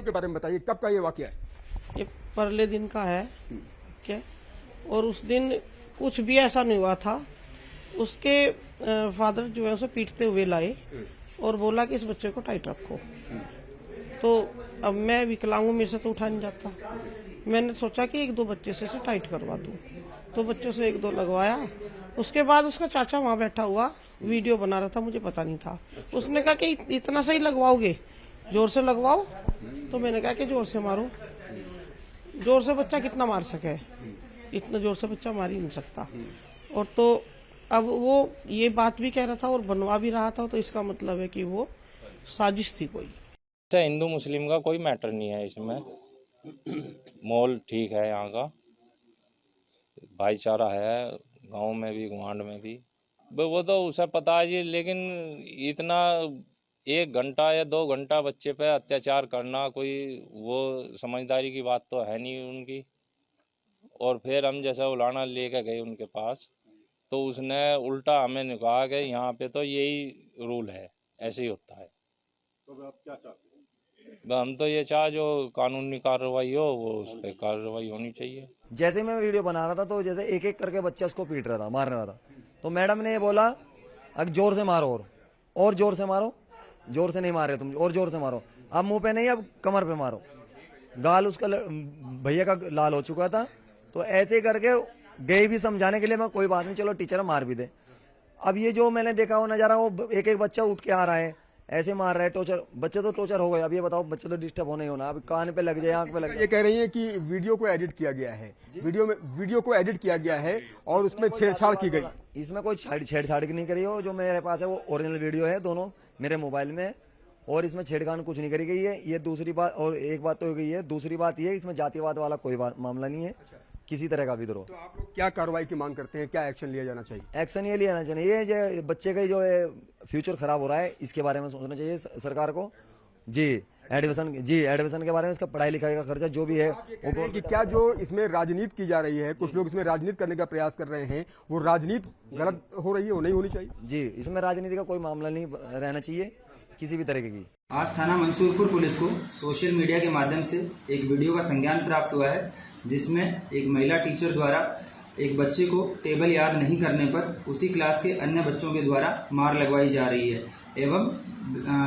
के बारे में बताइए, कब का ये वाकया है? ये परले दिन का है क्या, और उस दिन कुछ भी ऐसा नहीं हुआ था। उसके फादर जो है उसे पीटते हुए लाए और बोला कि इस बच्चे को टाइट रखो। तो अब मैं विकलांग हूं, मेरे से तो उठा नहीं जाता। मैंने सोचा कि एक दो बच्चे से इसे टाइट करवा दूं, तो बच्चों से एक दो लगवाया। उसके बाद उसका चाचा वहां बैठा हुआ वीडियो बना रहा था, मुझे पता नहीं था। उसने कहा कि इतना सही लगवाओगे, जोर से लगवाओ। तो मैंने कहा कि जोर से मारो। जोर से बच्चा कितना मार सके, इतना जोर से बच्चा मार ही नहीं सकता। और तो अब वो ये बात भी कह रहा था और बनवा भी रहा था, तो इसका मतलब है कि वो साजिश थी कोई। अच्छा, हिंदू मुस्लिम का कोई मैटर नहीं है इसमें। माहौल ठीक है, यहाँ का भाईचारा है, गांव में भी गुआंढ में भी। वो तो उसे पता है जी, लेकिन इतना 1 घंटा या 2 घंटा बच्चे पे अत्याचार करना कोई वो समझदारी की बात तो है नहीं उनकी। और फिर हम जैसा उलाना लेके गए उनके पास, तो उसने उल्टा हमें कहा कि यहाँ पे तो यही रूल है, ऐसे ही होता है। तो आप क्या चाहते हैं? हम तो ये चाह जो कानूनी कार्रवाई हो वो उस पर कार्रवाई होनी चाहिए। जैसे मैं वीडियो बना रहा था तो जैसे एक एक करके बच्चा उसको पीट रहा था, मार रहा था। तो मैडम ने ये बोला अब जोर से मारो और जोर से मारो। जोर से नहीं मार रहे तुम, और जोर से मारो। अब मुंह पे नहीं, अब कमर पे मारो। गाल उसका भैया का लाल हो चुका था। तो ऐसे करके गए भी समझाने के लिए, मैं कोई बात नहीं, चलो टीचर मार भी दे। अब ये जो मैंने देखा वो नजारा, वो एक एक बच्चा उठ के आ रहा है, ऐसे मार रहा है। टोचर बच्चे तो टोचर हो गए। अब ये बताओ, बच्चे तो डिस्टर्ब होना ही होना। अब कान पे लग जाए, आंख पे लग जाए। ये कह रही है कि वीडियो को एडिट किया गया है, वीडियो को एडिट किया गया है और उसमें छेड़छाड़ की गई। इसमें कोई छेड़छाड़ की नहीं करी हो। जो मेरे पास है वो ओरिजिनल वीडियो है, दोनों मेरे मोबाइल में है। और इसमें छेड़खानी कुछ नहीं करी गई है। ये दूसरी बात, और एक बात तो हो गई है। दूसरी बात ये, इसमें जातिवाद वाला कोई मामला नहीं है, किसी तरह का विद्रोह। तो आप लोग क्या कार्रवाई की मांग करते हैं, क्या एक्शन लिया जाना चाहिए? एक्शन ये लिया चाहिए, ये जो बच्चे का जो है फ्यूचर खराब हो रहा है, इसके बारे में सोचना चाहिए सरकार को। जी एडमिशन के बारे में, इसका पढ़ाई लिखाई का खर्चा जो भी है वो। कि क्या जो इसमें राजनीति की जा रही है, कुछ लोग इसमें राजनीति करने का प्रयास कर रहे हैं, वो राजनीति गलत हो रही है, वो नहीं होनी चाहिए? जी, इसमें राजनीति का कोई मामला नहीं रहना चाहिए किसी भी तरीके की। आज थाना मंसूरपुर पुलिस को सोशल मीडिया के माध्यम से एक वीडियो का संज्ञान प्राप्त हुआ है, जिसमें एक महिला टीचर द्वारा एक बच्चे को टेबल याद नहीं करने पर उसी क्लास के अन्य बच्चों के द्वारा मार लगवाई जा रही है एवं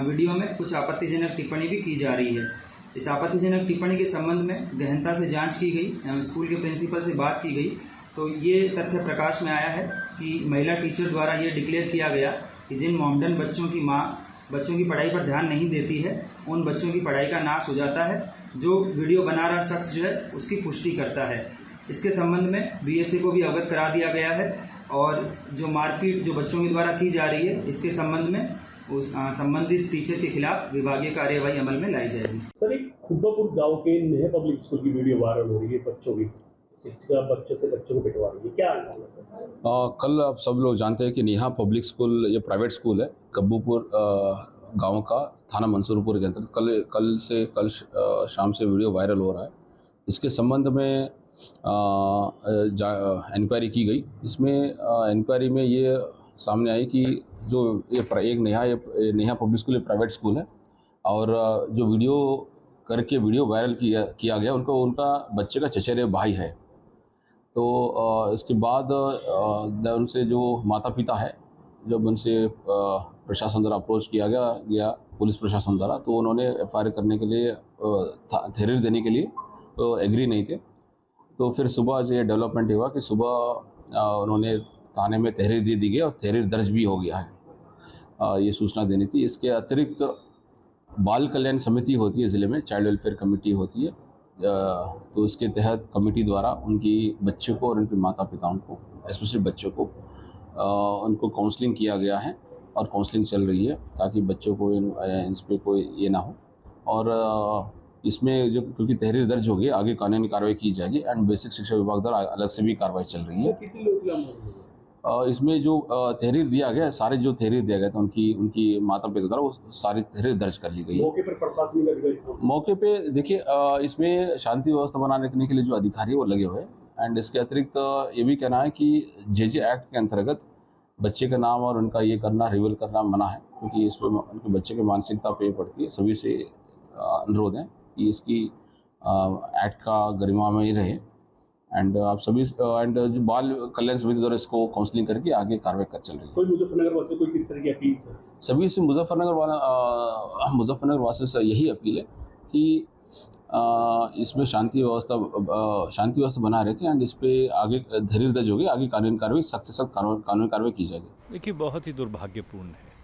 वीडियो में कुछ आपत्तिजनक टिप्पणी भी की जा रही है। इस आपत्तिजनक टिप्पणी के संबंध में गहनता से जांच की गई एवं स्कूल के प्रिंसिपल से बात की गई, तो ये तथ्य प्रकाश में आया है कि महिला टीचर द्वारा ये डिक्लेयर किया गया कि जिन मॉमडन बच्चों की माँ बच्चों की पढ़ाई पर ध्यान नहीं देती है, उन बच्चों की पढ़ाई का नाश हो जाता है। जो वीडियो बना रहा शख्स जो है उसकी पुष्टि करता है। इसके संबंध में बीएसए को भी अवगत करा दिया गया है और जो मारपीट जो बच्चों के द्वारा की जा रही है, इसके संबंध में उस संबंधित टीचर के खिलाफ विभागीय कार्यवाही अमल में लाई जाएगी। सर, एक खुब्बापुर गांव के नेहा पब्लिक स्कूल की वीडियो वायरल हो रही है, बच्चों की शिक्षिका बच्चों को पिटवा रही है, क्या है सर? कल आप सब लोग जानते हैं कि नेहा पब्लिक स्कूल ये प्राइवेट स्कूल है, कब्बूपुर गांव का, थाना मंसूरपुर के अंतर्गत। कल शाम से वीडियो वायरल हो रहा है। इसके संबंध में इंक्वायरी की गई। इसमें इंक्वायरी में ये सामने आई कि जो एक Neha public school private school है, और जो वीडियो वायरल किया गया उनका बच्चे का चचेरे भाई है। तो इसके बाद उनसे जो माता पिता है, जब उनसे प्रशासन द्वारा अप्रोच किया गया पुलिस प्रशासन द्वारा, तो उन्होंने एफआईआर करने के लिए तहरीर देने के लिए एग्री नहीं थे। तो फिर सुबह जो ये डेवलपमेंट हुआ कि सुबह उन्होंने थाने में तहरीर दे दी गई और तहरीर दर्ज भी हो गया है। ये सूचना देनी थी। इसके अतिरिक्त बाल कल्याण समिति होती है ज़िले में, चाइल्ड वेलफेयर कमेटी होती है, तो इसके तहत कमेटी द्वारा उनकी बच्चे को और उनके माता पिताओं को, स्पेशली बच्चों को, उनको काउंसलिंग किया गया है और काउंसलिंग चल रही है ताकि बच्चों को इन पर कोई ये ना हो। और इसमें जो क्योंकि तहरीर दर्ज हो गई, आगे कानूनी कार्रवाई की जाएगी एंड बेसिक शिक्षा विभाग द्वारा अलग से भी कार्रवाई चल रही है। इसमें जो तहरीर दिया गया, सारे जो तहरीर दिया गया था उनकी माता पिता द्वारा, वो सारी तहरीर दर्ज कर ली गई है। मौके पर प्रशासनिक अधिकारी, मौके पे देखिए, इसमें शांति व्यवस्था बनाने के लिए जो अधिकारी वो लगे हुए हैं। एंड इसके अतिरिक्त ये भी कहना है कि जेजे एक्ट के अंतर्गत बच्चे का नाम और उनका ये करना, रिवील करना मना है, क्योंकि इसमें उनके बच्चे की मानसिकता पे पड़ती है। सभी से अनुरोध है कि इसकी एक्ट का गरिमा में ही रहे। एंड आप सभी एंड जो बाल कल्याण समिति द्वारा इसको काउंसलिंग करके आगे कार्रवाई कर चल रही है। कोई मुजफ्फरनगर वासी कोई किस तरह की अपील सर? सभी से मुजफ्फरनगर वासियों से यही अपील है कि इसमें शांति व्यवस्था बना रखे एंड इस पे आगे धैर्य दर्ज होगी, आगे कानूनी कार्रवाई सख्त से सख्त कानूनी कार्रवाई की जाएगी। देखिए, बहुत ही दुर्भाग्यपूर्ण है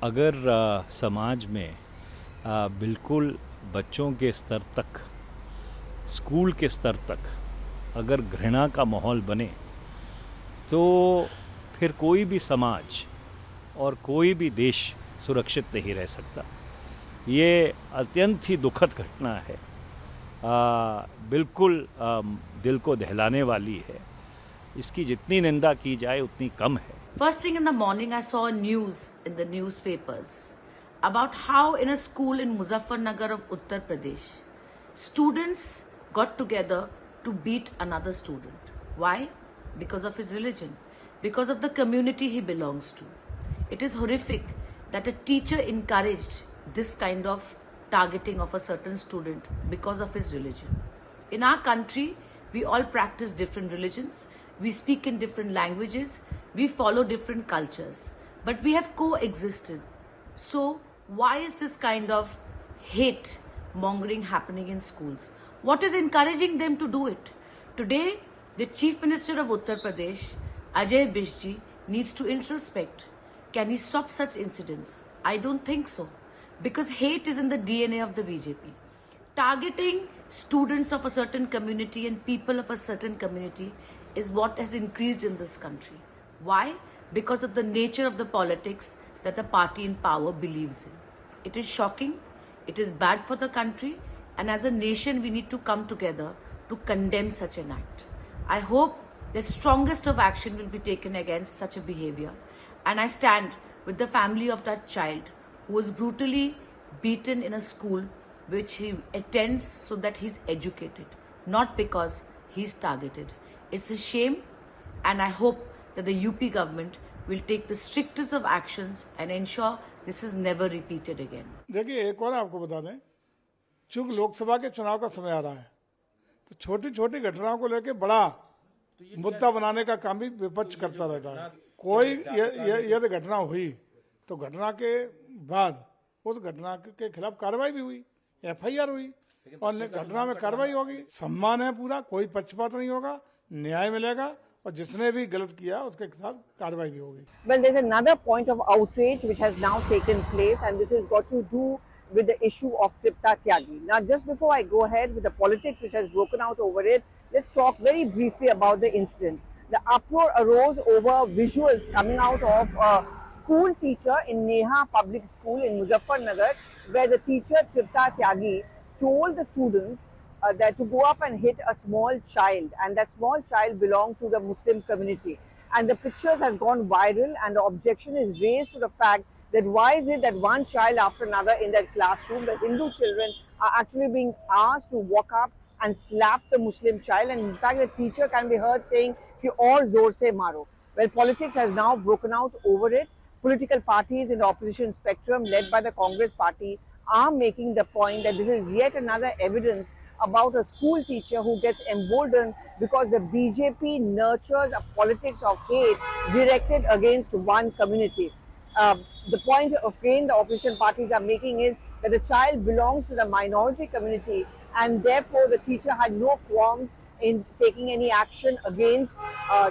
अगर समाज में बिल्कुल बच्चों के स्तर तक, स्कूल के स्तर तक अगर घृणा का माहौल बने तो फिर कोई भी समाज और कोई भी देश सुरक्षित नहीं रह सकता। ये अत्यंत ही दुखद घटना है, बिल्कुल दिल को दहलाने वाली है। इसकी जितनी निंदा की जाए उतनी कम है। First thing in the morning, I saw news in the newspapers about how in a school in Muzaffarnagar of Uttar Pradesh, students got together to beat another student. Why? Because of his religion, because of the community he belongs to. It is horrific that a teacher encouraged this kind of targeting of a certain student because of his religion. In our country, we all practice different religions, we speak in different languages, we follow different cultures, but we have coexisted. So why is this kind of hate mongering happening in schools? What is encouraging them to do it? Today, the Chief Minister of Uttar Pradesh, Ajay Bishji, needs to introspect. Can he stop such incidents? I don't think so. Because hate is in the DNA of the BJP. Targeting students of a certain community and people of a certain community is what has increased in this country. Why? Because of the nature of the politics that the party in power believes in. It is shocking, it is bad for the country, and as a nation we need to come together to condemn such an act. I hope the strongest of action will be taken against such a behavior, and I stand with the family of that child who was brutally beaten in a school which he attends so that he's educated, not because he's targeted. It's a shame, and I hope that the UP government will take the strictest of actions and ensure this is never repeated again. देखिए, एक और आपको बता दें, चूंकि लोकसभा के चुनाव का समय आ रहा है, तो छोटी छोटी घटनाओं को लेकर बड़ा मुद्दा बनाने का काम भी विपक्ष करता रहता है। कोई यदि घटना हुई तो घटना के बाद उस घटना के खिलाफ कार्रवाई भी हुई, FIR हुई और घटना में कार्रवाई होगी। सम्मान है पूरा, कोई पक्षपात नहीं होगा, न्याय मिलेगा और जिसने भी गलत किया उसके साथ कार्रवाई भी होगी। Well, there's another point of outrage which has now taken place, and this has got to do with the issue of Tripta Tyagi. Now, just before I go ahead with the politics which has broken out over it, let's talk very briefly about the incident. The uproar arose over visuals coming out of a school teacher in Neha Public School in Muzaffarnagar, where the teacher Tripta Tyagi told the students that to go up and hit a small child, and that small child belonged to the Muslim community. And the pictures have gone viral, and the objection is raised to the fact that why is it that one child after another in that classroom, the Hindu children are actually being asked to walk up and slap the Muslim child, and in fact the teacher can be heard saying ki aur zor se maro. Well, politics has now broken out over it. Political parties in the opposition spectrum led by the Congress party are making the point that this is yet another evidence about a school teacher who gets emboldened because the BJP nurtures a politics of hate directed against one community. The point again the opposition parties are making is that the child belongs to the minority community, and therefore the teacher had no qualms in taking any action against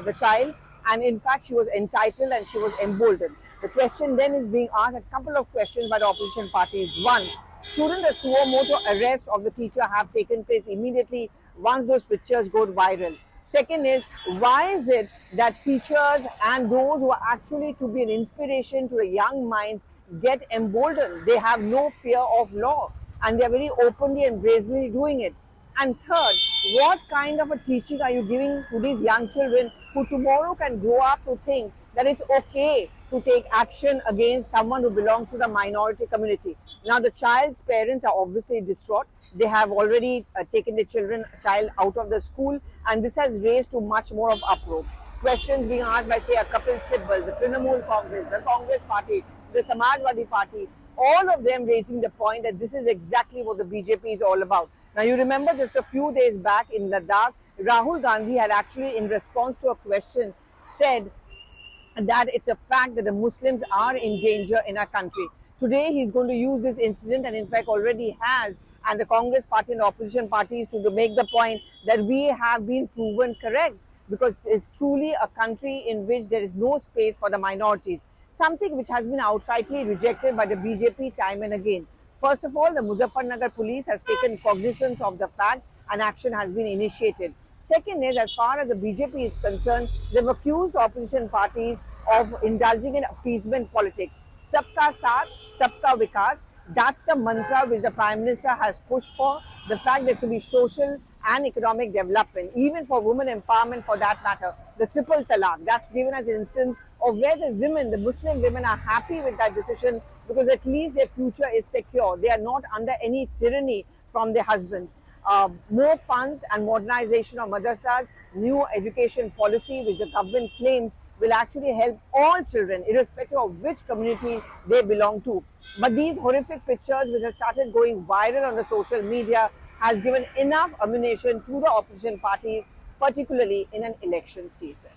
the child, and in fact she was entitled and she was emboldened. The question then is being asked, a couple of questions by the opposition parties. One, shouldn't a suo motu arrest of the teacher have taken place immediately once those pictures go viral? Second is, why is it that teachers and those who are actually to be an inspiration to the young minds get emboldened? They have no fear of law and they are very openly and brazenly doing it. And third, what kind of a teaching are you giving to these young children who tomorrow can grow up to think that it's okay to take action against someone who belongs to the minority community? Now, the child's parents are obviously distraught. They have already taken the child out of the school, and this has raised to much more of uproar. Questions being asked by, say, a Kapil Sibal, the Trinamool Congress, the Congress Party, the Samajwadi Party, all of them raising the point that this is exactly what the BJP is all about. Now, you remember just a few days back in Ladakh, Rahul Gandhi had actually, in response to a question, said that it's a fact that the Muslims are in danger in our country. Today, he's going to use this incident, and in fact already has, and the Congress party and the opposition parties to make the point that we have been proven correct, because it's truly a country in which there is no space for the minorities, something which has been outrightly rejected by the BJP time and again. First of all, the Muzaffarnagar police has taken cognizance of the fact and action has been initiated. Second is, as far as the BJP is concerned, they've accused opposition parties of indulging in appeasement politics. Sabka Saath, Sabka Vikas, that's the mantra which the Prime Minister has pushed for. The fact there should be social and economic development, even for women empowerment for that matter. The triple talaq, that's given as an instance of where the women, the Muslim women, are happy with that decision because at least their future is secure. They are not under any tyranny from their husbands. More funds and modernization of madrasas, new education policy which the government claims will actually help all children irrespective of which community they belong to. But these horrific pictures which have started going viral on the social media has given enough ammunition to the opposition parties, particularly in an election season.